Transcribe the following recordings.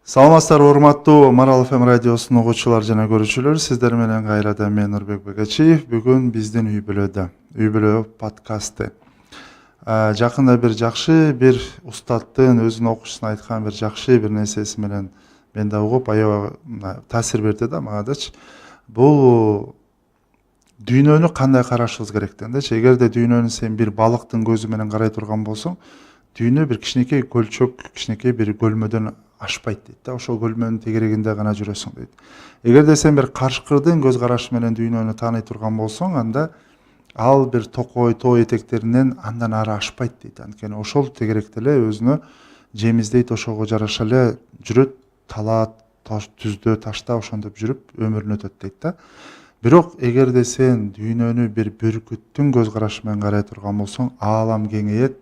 Саламатсыздарбы, урматтуу Марал ФМ радиосунун угуучулар жана көрүүчүлөр. Сиздер менен кайрадан мен Нурбек Бегачиев. Бүгүн биздин үй бүлө подкасты. Жакында бир жакшы бир устаттын өзүнүн окуучусуна айткан бир жакшы бир нерсеси менен мен да угуп, аябай таасир берди да мага дачы. Бул дүйнөнү кандай карашыбыз керектен дечи. Эгерде дүйнөнү сен бир балыктын көзү менен карай турган болсоң, дүйнө бир кичинекей көлчөк, кичинекей бир көлмөдөн ашпайт дейт да. Ошол көлмөнүн тегерегинде гана жүрөсүң дейт. Эгерде сен бир карышкырдын көз карашы менен дүйнөнү тааный турган болсоң, анда ал бир токой тоо этектеринен андан ары ашпайт дейт. Анткени ошол тегеректе эле өзүнө жем издейт, ошого жараша эле жүрөт, талаат, түздө, ташта ошондоп жүрүп өмүрүн өтөт дейт да. Бирок эгерде сен дүйнөнү бир бүркүттүн көз карашы менен карай турган болсоң, аалам кеңейет,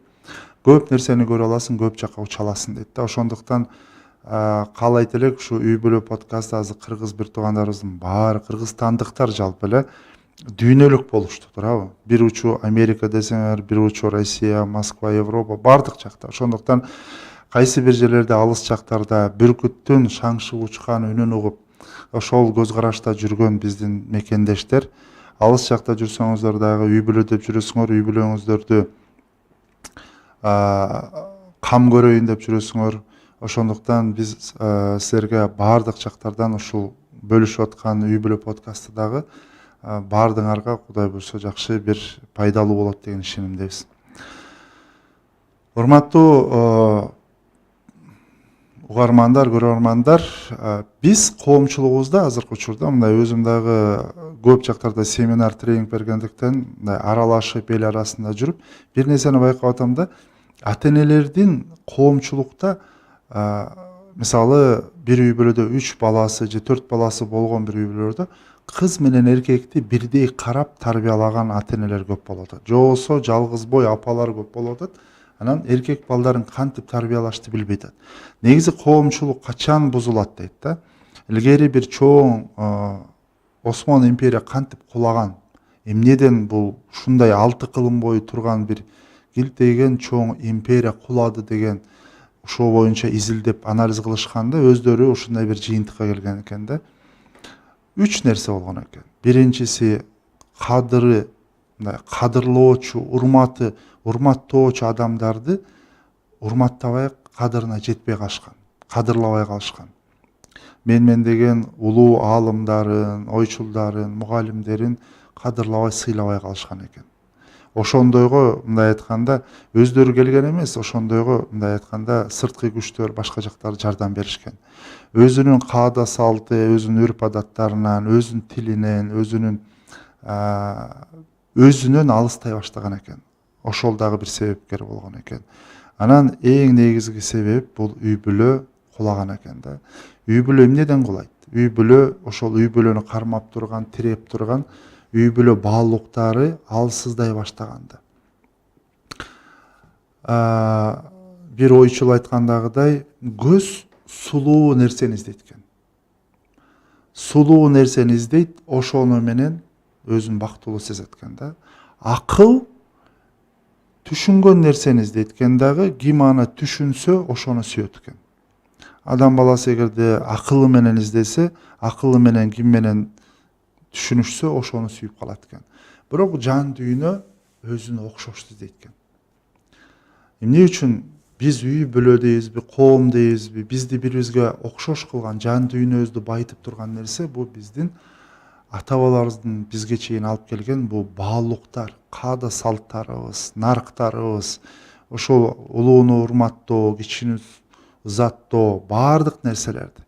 көп нерсени көрө аласың, көп жакка уча аласың дейт да. Ошондуктан каалайт элек ушу үй бүлө подкасты азыр кыргыз бир туугандарыбыздын баары, кыргызстандыктар жалпы эле дүйнөлүк болушту, туурабы? Бир учу Америка десеңер, бир учу Россия, Москва, Европа, бардык жакта. Ошондуктан кайсы бир жерлерде, алыс жактарда бүркүттүн шаңшып учкан үнүн угуп, ошол көз карашта жүргөн биздин мекендештер, алыс жакта жүрсөңүздөр дагы, үй бүлө деп жүрөсүңөр, үй бүлөңүздөрдү кам көрөйүн деп жүрөсүңөр. Ошондуктан биз силерге бардык жактардан ушул бөлүшүп аткан үй бүлө подкасты дагы бардыңарга Кудай буйрса жакшы бир пайдалуу болот деген ишенимдебиз. Урматтуу угармандар, көрөрмандар, биз коомчулугубузда азыркы учурда мындай өзүм дагы көп жактарда семинар, тренинг бергендиктен мындай аралашып, эл арасында жүрүп, бир нерсени байкап атам да, ата-энелердин коомчулукта мисалы бир үй бүлөдө 3 баласы же 4 баласы болгон бир үй бүлөлөрдө кыз менен эркекти бирдей карап тарбиялаган ата-энелер көп болот. Же болбосо жалгыз бой апалар көп болот. Анан эркек балдарын кантип тарбиялашты билбей атат. Негизи коомчулук качан бузулат дейт да. Илгери бир чоң Осман империя кантип кулаган, эмнеден бул ушундай 6 кылым бою турган бир килтейген чоң империя кулады деген ошол боюнча изилдеп анализ кылышканда өздөрү ушундай бир жыйынтыкка келген экен да. 3 нерсе болгон экен. Биринчиси кадыры, кадырлоочу, урматтоочу адамдарды урматтабай кадырына жетпей калышкан, кадырлабай калышкан. Мен деген улуу аалымдарын, ойчулдарын, мугалимдерин кадырлабай, сыйлабай калышкан экен. Ошондойго мындай айтканда өздөрү келген эмес, ошондойго мындай айтканда сырткы күчтөр, башка жактар жардам беришкен. Өзүнүн каада салты, өзүнүн үрп адаттарынан, өзүнүн тилинен, өзүнөн алыстай баштаган экен. Ошол дагы бир себепкер болгон экен. Анан эң негизги себеп бул үй бүлө кулаган экен да. Үй бүлө эмнеден кулайт? Үй бүлө ошол үй бүлөнү кармап турган, тиреп турган үй бүлө баалуулуктары алсыздай баштаганда. Бир ойчул айткандагыдай, көз сулуу нерсени издейт экен. Сулуу нерсени издейт, ошону менен өзүн бактылуу сезет экен да. Акыл түшүнгөн нерсени издейт экен дагы, ким аны түшүнсө, ошону сүйөт экен. Адам баласы эгерде акылы менен издесе, акылы менен ким менен түшүнүшсө, ошону сүйүп калат экен. Бирок жан дүйнө өзүнө окшошту издейт экен. Эмне үчүн биз үй бүлө дейбизби, коом дейбизби, бизди бири-бирибизге окшош кылган, жан дүйнөбүздү байытып турган нерсе бул биздин ата-бабаларыбыздын бизге чейин алып келген бул баалуулуктар, каада салттарыбыз, нарктарыбыз, ошол улууну урматтоо, кичини узаттоо, бардык нерселерди.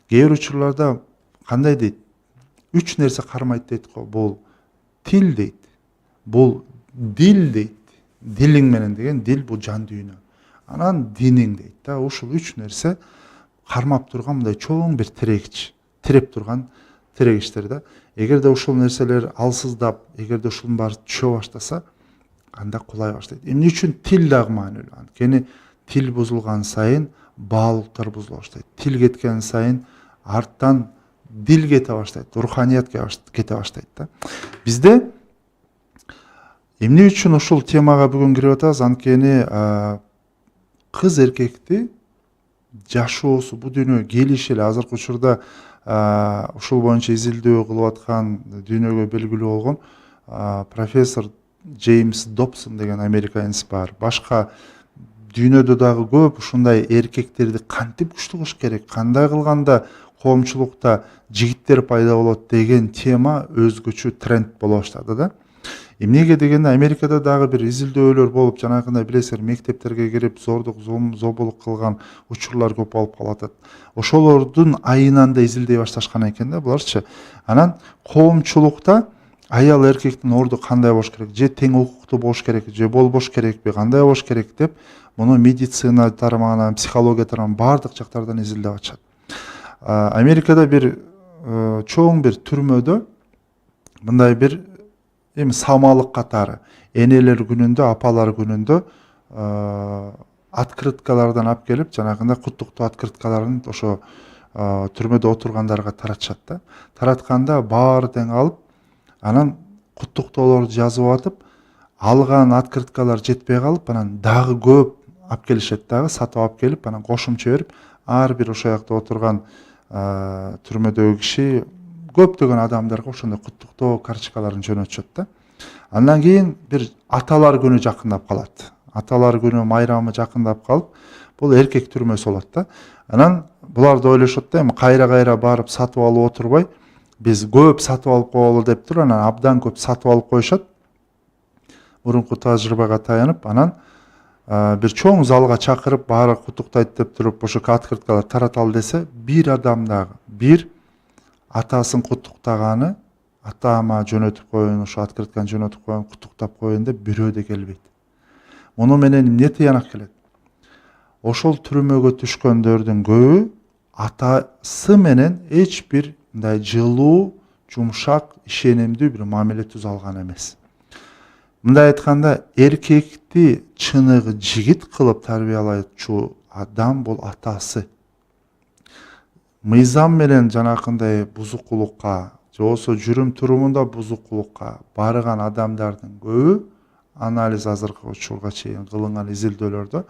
Кээ бир учурларда кандай дейт? 3 нерсе кармайт дейт го. Бул тил дейт. Бул дил дейт. Дилиң менен деген дил бул жан дүйнө. Анан диниң дейт да. Ушул 3 нерсе кармап турган мындай чоң бир тирегич, тиреп турган тирегичтер да. Эгерде ушул нерселер алсыздап, эгерде ушунун баары түшө баштаса, анда кулай баштайт. Эмне үчүн тил дагы маанилүү? Анткени тил бузулган сайын баалуулуктар бузула баштайт. Тил кеткен сайын арттан дил кете баштайт, руханият кете баштайт да. Бизде эмне үчүн ушул темага бүгүн кирип атабыз? Анткени кыз эркекти жашоосу, бу дүйнөгө келиши эле азыркы учурда ушул боюнча изилдөө кылып аткан, дүйнөгө белгилүү болгон профессор Джеймс Добсон деген американец бар. Башка дүйнөдө дагы көп ушундай эркектерди кантип күчтүү кылыш керек, кандай кылганда коомчулукта жигиттер пайда болот деген тема өзгөчө тренд боло баштады да. Эмнеге дегенде Америкада дагы бир изилдөөлөр болуп, жанагындай билесиздер, мектептерге кирип зордук, зоболук кылган учурлар көп болуп калатат. Ошолордун айынан да изилдей башташкан экен да буларчы. Анан коомчулукта аял эркектин орду кандай болуш керек, же тең укуктуу болуш керек, же болбош керекпи, кандай болуш керек деп, муну медицина тармагынан, психология тармагынан бардык жактардан изилдеп атышат. Америкада бир чоң бир түрмөдө мындай бир эми самалык катары энелер күнүндө, апалар күнүндө открыткалардан алып келип, жанагындай куттуктуу открыткаларын ошо түрмөдө отургандарга таратышат да. Таратканда баары тең алып, анан куттуктоолорду жазып атып, алган открыткалар жетпей калып, анан дагы көп алып келишет дагы, сатып алып келип, анан кошумча берип, ар бир ошол жакта отурган түрмөдөгү киши көптөгөн адамдарга ошондой куттуктоо карточкаларын жөнөтүшөт да. Андан кийин бир аталар күнү жакындап калат. Аталар күнү майрамы жакындап калып, бул эркек түрмөсү болот да. Анан булар да ойлошот да, эми кайра барып сатып алып отурбай, биз көп сатып алып коелу деп туруп, анан абдан көп сатып алып коюшат. Мурунку тажрыйбага таянып, анан бир чоң залга чакырып, баары куттуктайт деп туруп, ошо открыткалар тараталы десе, бир адам дагы, бир атасын куттуктаганы, атама жөнөтүп коюн, ошо открытканы жөнөтүп коюн, куттуктап коюн деп бирөө да келбейт. Муну менен эмне тыянак келет? Ошол түрмөгө түшкөндөрдүн көбү атасы менен эч бир мындай жылуу, жумшак, ишенимдүү бир мамиле түзө алган эмес. Мындай айтканда, эркекти чыныгы жигит кылып тарбиялаучу адам бул атасы. Мыйзам менен жанакындай бузукулукка, же болбосо жүрүм турумунда бузукулукка барган адамдардын көбү, анализ азыркы учурга чейин кылынган изилдөөлөрдө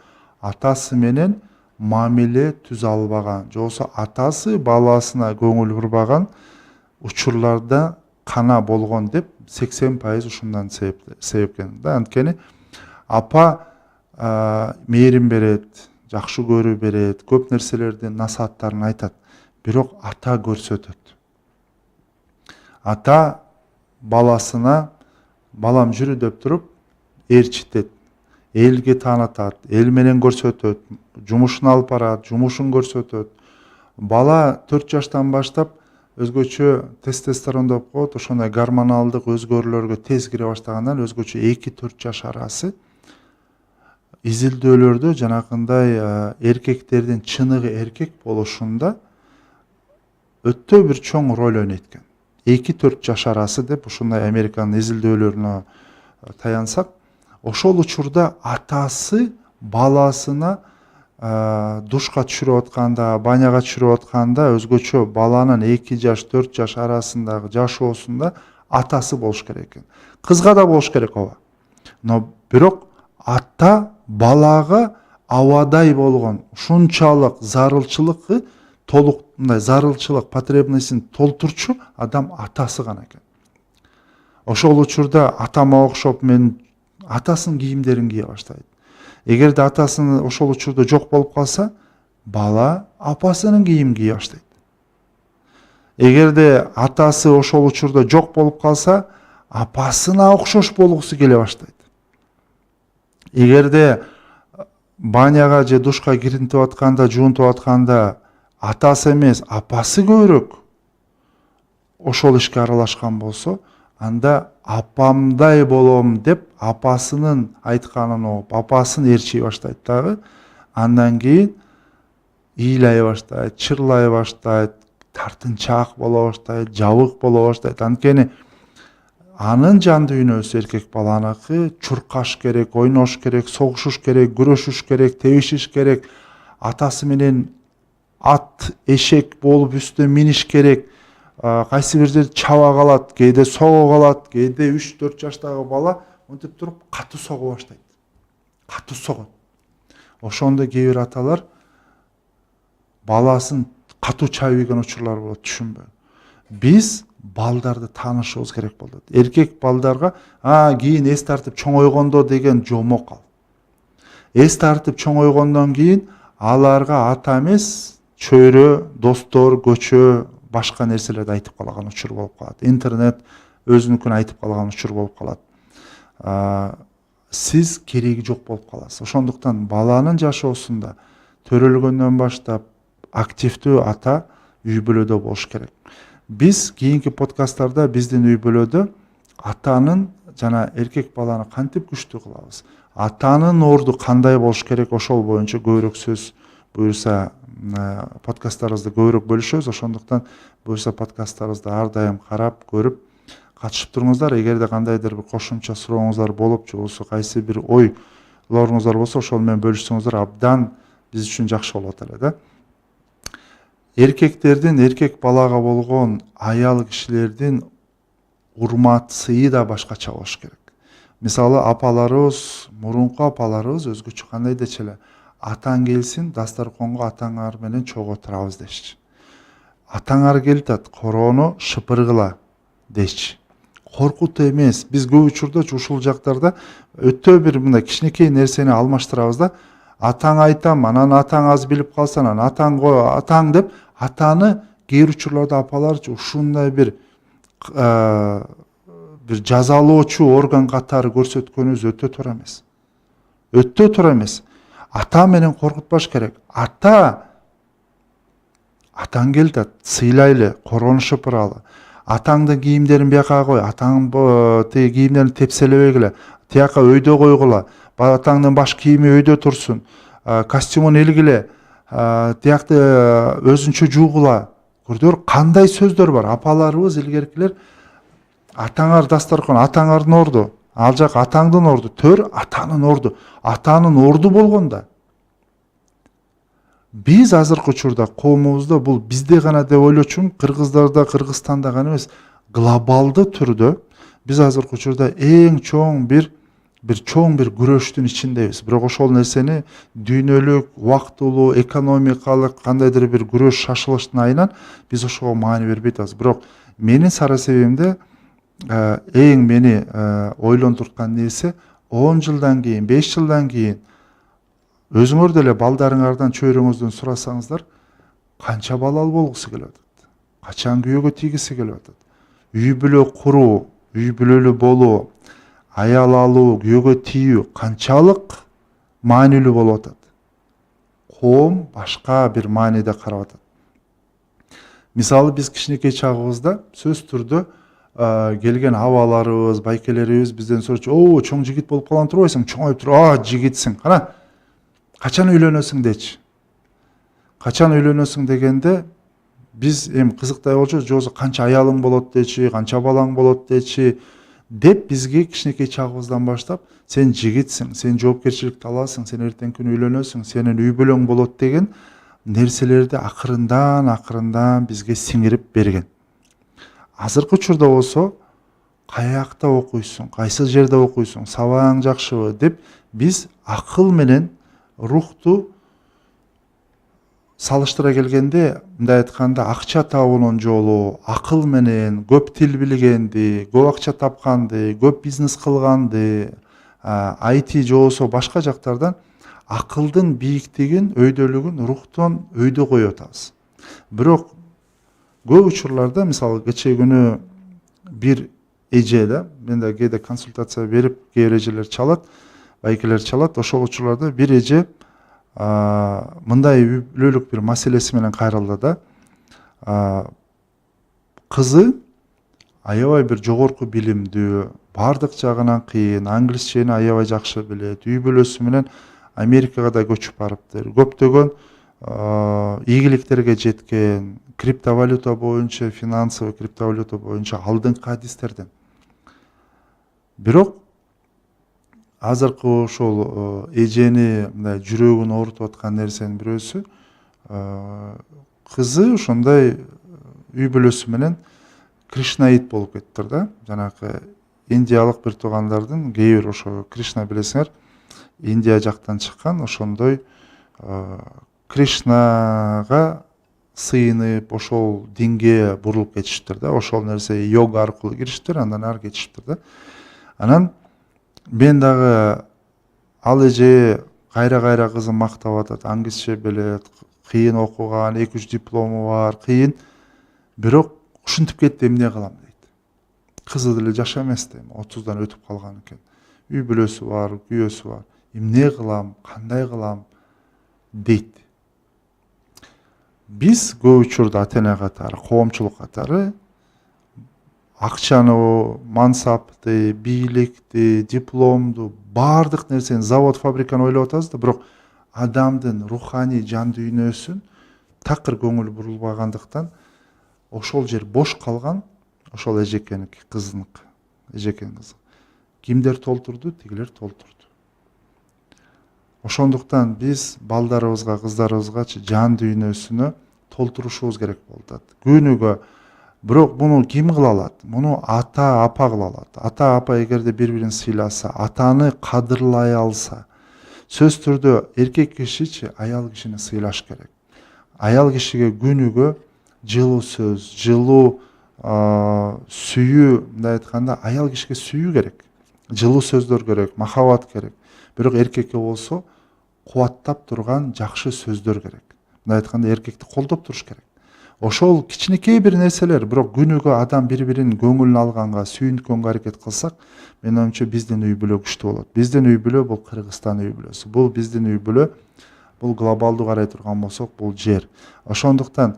атасы менен мамиле түзө албаган, же болбосо атасы баласына көңүл бурбаган учурларда кана болгон деп 80% ушундан себепкен да. Анткени апа мээрим берет, жакшы көрүү берет, көп нерселердин насааттарын айтат, бирок ата көрсөтөт. Ата баласына балам жүрү деп туруп ээрчитет, элге таанытат, эл менен көрсөтөт, жумушун алып барат, жумушун көрсөтөт. Бала 4 жаштан баштап өзгөчө тестостерон деп коет, ошондой гормоналдык өзгөрүүлөргө тез кире баштагандан өзгөчө 2-4 жаш арасы изилдөөлөрдө жанакындай эркектердин чыныгы эркек болушунда өтө бир чоң роль ойнойт экен. 2-4 жаш арасы деп ушундай Американын изилдөөлөрүнө таянсак, ошол учурда атасы баласына душка түшүрүп атканда, баняга түшүрүп атканда өзгөчө баланын 2 жаш, 4 жаш арасындагы жашоосунда атасы болуш керек экен. Кызга да болуш керек ооба. Но бирок ата балага абадай болгон ушунчалык зарылчылыкты толук мындай зарылчылык потребностин толтурчу адам атасы гана экен. Ошол учурда атама окшоп мен атасынын кийимдерин кие баштайт. Эгерде атасынын ошол учурда жок болуп калса, бала апасынын кийимин кие баштайт. Эгерде атасы ошол учурда жок болуп калса, апасына окшош болгусу келе баштайт. Эгерде баняга же душка киринтип атканда, жуунтуп атканда атасы эмес, апасы көбүрөөк ошол ишке аралашкан болсо, анда апамдай болом деп апасынын айтканын угуп, апасын ээрчий баштайт дагы. Андан кийин ыйлай баштайт, чырлай баштайт, тартынчаак боло баштайт, жабык боло баштайт. Анткени анын жан дүйнөсү эркек баланыкы чуркаш керек, ойнош керек, согушуш керек, күрөшүш керек, тебишиш керек, атасы менен ат, эшек болуп үстүнө миниш керек. Кайсы бир жерде чаба калат, кээде сого калат, кээде 3-4 жаштагы бала монтип туруп катуу сого баштайт. Катуу согот. Ошондо кээ бир аталар баласын катуу чайып ийген учурлар болот, түшүнбөй. Биз балдарды таанышыбыз керек болот. Эркек балдарга кийин эс тартып чоңойгондо деген жомок ал. Эс тартып чоңойгондон кийин аларга ата эмес, чөйрө, достор, көчө, башка нерселерди айтып калган учур болуп калат. Интернет өзүнүкүн айтып калган учур болуп калат. Сиз кереги жок болуп каласыз. Ошондуктан баланын жашоосунда төрөлгөндөн баштап активдүү ата үй бүлөдө болуш керек. Биз кийинки подкасттарда биздин үй бүлөдө атанын жана эркек баланы кантип күчтүү кылабыз, атанын орду кандай болуш керек, ошол боюнча көбүрөөк сөз буюрса подкасттарыбызды көбүрөөк бөлүшөбүз. Ошондуктан буюрса подкасттарыбызды ар дайым карап, көрүп, катышып туруңуздар. Эгерде кандайдыр бир кошумча сурооңуздар болуп, же болбосо кайсы бир ойлоруңуздар болсо, ошол менен бөлүшсөңүздөр абдан биз үчүн жакшы болот эле да. Эркектердин эркек балага болгон аял кишилердин урмат, сыйы да башкача болуш керек. Мисалы, апаларыбыз, мурунку апаларыбыз өзгөчө кандай дечи эле, атаң келсин, дастарконго атаңар менен чогуу отурабыз дешчи. Атаңар келатат, короону шыпыргыла дешчи. Коркутуу эмес. Биз көп учурда ушул жактарда өтө бир мындай кичинекей нерсени алмаштырабыз да. Атаң айтам, анан атаң аз билип калса, анан атаң деп, атаны кээ бир учурларда апаларчы ушундай бир жазалоочу орган катары көрсөткөнүбүз өтө туура эмес. Өтө туура эмес. Ата менен коркутпаш керек. Атаң келатат, сыйлайлы, короону шыпыралы. Атаңдын кийимдерин бияка кой, атаң тиги кийимдерин тепселебегиле, тияка өйдө койгула, атаңдын баш кийими өйдө турсун, костюмун илгиле, тиякты өзүнчө жуугула. Көрдүңөр, кандай сөздөр бар. Апаларыбыз илгеркилер, атаңар дастаркон, атаңардын орду, ал жак атаңдын орду, төр атанын орду. Атанын орду болгонда биз азыркы учурда коомубузда бул бизде гана деп ойлочумун, кыргыздарда, Кыргызстанда гана эмес, глобалдуу түрдө биз азыркы учурда эң чоң бир күрөштүн ичиндебиз. Бирок ошол нерсени дүйнөлүк, убактылуу, экономикалык кандайдыр бир күрөш, шашылыштын айынан биз ошого маани бербей атабыз. Бирок менин сара себебимде эң мени ойлонтурткан нерсе 10 жылдан кийин, 5 жылдан кийин өзүңөр деле балдарыңардан, чөйрөңүздөн сурасаңыздар, канча балалуу болгусу келип атат, качан күйөөгө тийгиси келип атат, үй бүлө куруу, үй бүлөлүү болуу, аял алуу, күйөөгө тийүү канчалык маанилүү болуп атат. Коом башка бир мааниде карап атат. Мисалы, биз кичинекей чагыбызда сөз түрдө келген абаларыбыз, байкелерибиз бизден сурачу, чоң жигит болуп калган турбайсың, чоңоюп туруп, жигитсиң, кана, качан үйлөнөсүң дечи. Качан үйлөнөсүң дегенде биз эми кызыктай болчу, же болбосо канча аялың болот дечи, канча балаң болот дечи деп бизге кичинекей чагыбыздан баштап, сен жигитсиң, сен жоопкерчиликти аласың, сен эртең күнү үйлөнөсүң, сенин үй бүлөң болот деген нерселерди акырындан бизге сиңирип берген. Азыркы учурда болсо, каякта окуйсуң, кайсы жерде окуйсуң, сабагың жакшыбы деп биз акыл менен рухту салыштыра келгенде, мындай айтканда, акча табуунун жолу, акыл менен көп тил билгенди, көп акча тапканды, көп бизнес кылганды, IT же болбосо башка жактардан акылдын бийиктигин, өйдөлүгүн рухтон өйдө коюп атабыз. Бирок көп учурларда, мисалы, кечээ күнү бир эже да, мен да кээде консультация берип, кээ бир эжелер чалат, байкелер чалат, ошол учурларда бир эже мындай үй бүлөлүк бир маселеси менен кайрылды да. Кызы аябай бир жогорку билимдүү, бардык жагынан кыйын, англисчени аябай жакшы билет, үй бүлөсү менен Америкага да көчүп барыптыр. Көптөгөн ийгиликтерге жеткен, криптовалюта боюнча, финансовый криптовалюта боюнча алдыңкы адистерден. Бирок азыркы ошол эжени мындай жүрөгүн оорутуп аткан нерсенин бирөөсү, кызы ошондой үй бүлөсү менен кришнаит болуп кеттир да. Жанагы индиялык бир туугандардын кээ бир ошо Кришна билесиңер, Индия жактан чыккан ошондой Кришнага сыйынып ошол динге бурулуп кетиштир да, ошол нерсе йога аркылуу кириштир, андан ары кетиштир да. Анан мен дагы ал эже кайра кызым мактап атат, англисче билет, кыйын окуган, 2-3 диплому бар, кыйын. Бирок ушинтип кетти, эмне кылам дейт. Кызы деле жаш эмес дейм, 30дан өтүп калган экен. Үй бүлөсү бар, күйөөсү бар. Эмне кылам, кандай кылам дейт. Биз көп учурда ата-эне катары, коомчулук катары акчаны, мансапты, бийликти, дипломду, баардык нерсени, завод, фабриканы ойлоп атабыз да, бирок адамдын руханий жан дүйнөсүн такыр көңүл бурулбагандыктан ошол жер бош калган. Ошол эжекеники, кызыныкы, эжекенин кызы. Кимдер толтурду, тигилер толтурду. Ошондуктан биз балдарыбызга, кыздарыбызгачы жан дүйнөсүнө толтурушубуз керек болуп атат. Күнүгө. Бирок муну ким кыла алат? Муну ата, апа кыла алат. Ата, апа эгерде бири-бирин сыйласа, атаны кадырлай алса, сөз түрдө эркек кишичи аял кишини сыйлаш керек. Аял кишиге күнүгө жылуу сөз, жылуу сүйүү, мындай айтканда, аял кишиге сүйүү керек. Жылуу сөздөр керек, махаббат керек. Бирок эркекке болсо кубаттап турган жакшы сөздөр керек. Мындай айтканда, эркекти колдоп туруш керек. Ошол кичинекей бир нерселер, бирок күнүгө адам бири-биринин көңүлүн алганга, сүйүнткөнгө аракет кылсак, менин оюмча биздин үй бүлө күчтүү болот. Биздин үй бүлө бул Кыргызстан үй бүлөсү. Бул биздин үй бүлө, бул глобалдуу карай турган болсок, бул жер. Ошондуктан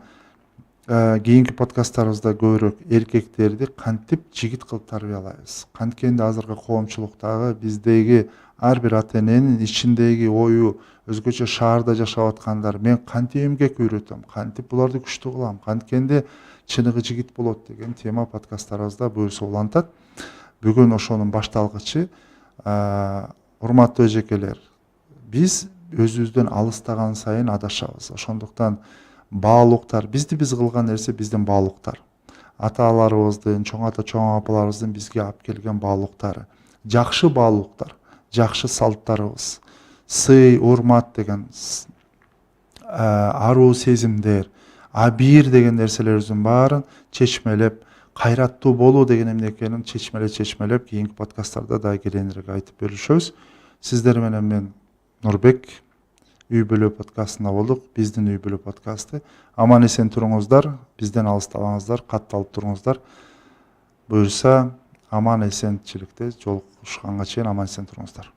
кийинки подкасттарыбызда көбүрөөк эркектерди кантип жигит кылып тарбиялайбыз. Канткенде азыркы коомчулуктагы биздеги ар бир ата-эненин ичиндеги ою, өзгөчө шаарда жашап аткандар, мен кантип эмгек үйрөтөм, кантип буларды күчтүү кылам, канткенде чыныгы жигит болот деген тема подкасттарыбызда буюрса улантат. Бүгүн ошонун башталгычы. Урматтуу эжекелер, биз өзүбүздөн алыстаган сайын адашабыз. Ошондуктан баалуулуктар, бизди биз кылган нерсе биздин баалуулуктар. Аталарыбыздын, чоң ата, чоң апаларыбыздын бизге алып келген баалуулуктары. Жакшы баалуулуктар, жакшы салттарыбыз, сый, урмат деген, аруу сезимдер, абийир деген нерселерибиздин баарын чечмелеп, кайраттуу болуу деген эмне экенин чечмелеп, кийинки подкасттарда да кененирээк айтып беришөбүз. Сиздер менен мен Нурбек, үй бүлө подкастында болдук. Биздин үй бүлө подкасты. Аман эсен туруңуздар, бизден алыстабаңыздар, катталып туруңуздар. Буюрса, аман эсенчиликте жолугушканга чейин аман эсен туруңуздар.